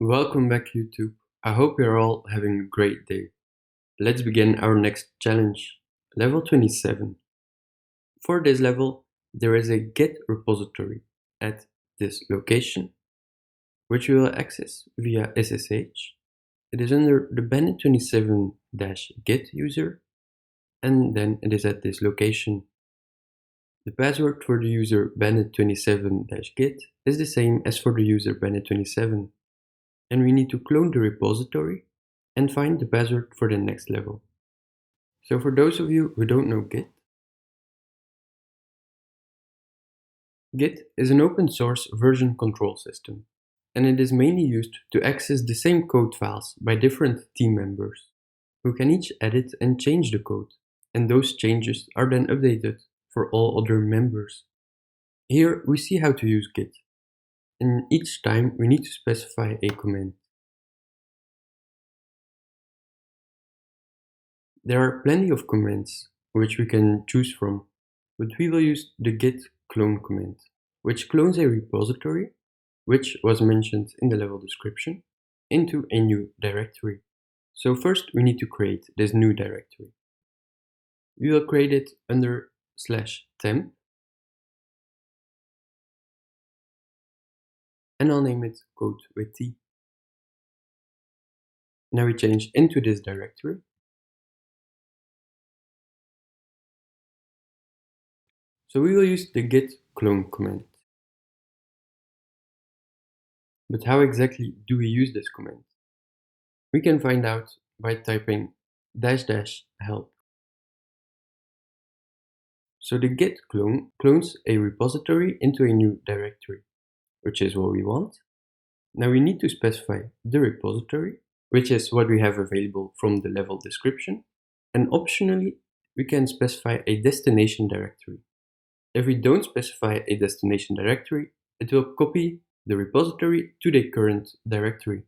Welcome back, YouTube. I hope you're all having a great day. Let's begin our next challenge, level 27. For this level, there is a Git repository at this location, which we will access via SSH. It is under the Bandit27-Git user, and then it is at this location. The password for the user Bandit27-Git is the same as for the user Bandit27. And we need to clone the repository and find the password for the next level. So for those of you who don't know Git is an open source version control system, and it is mainly used to access the same code files by different team members, who can each edit and change the code, and those changes are then updated for all other members. Here we see how to use Git, and each time we need to specify a command. There are plenty of commands which we can choose from, but we will use the git clone command, which clones a repository, which was mentioned in the level description, into a new directory. So first we need to create this new directory. We will create it under /temp, and I'll name it code with T. Now we change into this directory. So we will use the git clone command. But how exactly do we use this command? We can find out by typing --help. So the git clone clones a repository into a new directory, which is what we want. Now we need to specify the repository, which is what we have available from the level description, and optionally we can specify a destination directory. If we don't specify a destination directory, it will copy the repository to the current directory.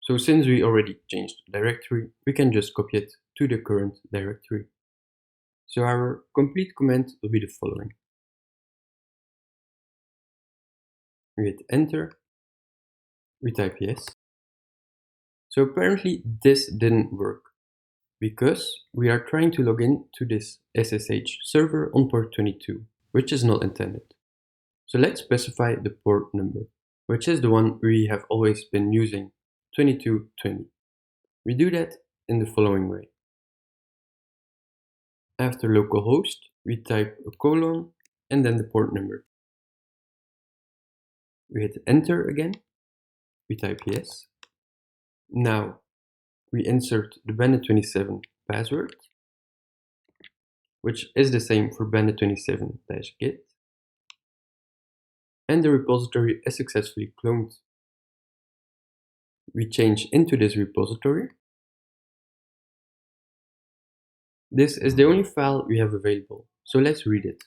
So since we already changed the directory, we can just copy it to the current directory. So our complete command will be the following. We hit enter, we type yes. So apparently this didn't work, because we are trying to log in to this SSH server on port 22, which is not intended. So let's specify the port number, which is the one we have always been using, 2220. We do that in the following way. After localhost, we type a colon and then the port number. We hit enter again, we type yes. Now we insert the Bandit27 password, which is the same for Bandit27-git, and the repository is successfully cloned. We change into this repository. This is the only file we have available, so let's read it.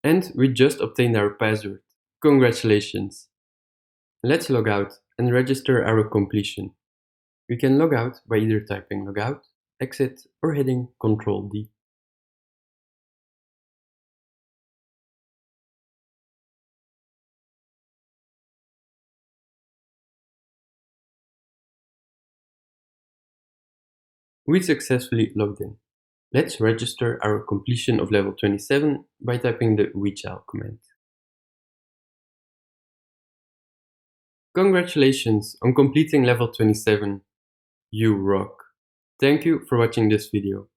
And we just obtained our password. Congratulations! Let's log out and register our completion. We can log out by either typing logout, exit, or hitting Ctrl D. We successfully logged in. Let's register our completion of level 27 by typing the wechal command. Congratulations on completing level 27. You rock! Thank you for watching this video.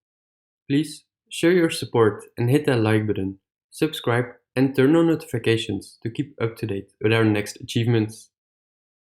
Please show your support and hit that like button, subscribe and turn on notifications to keep up to date with our next achievements.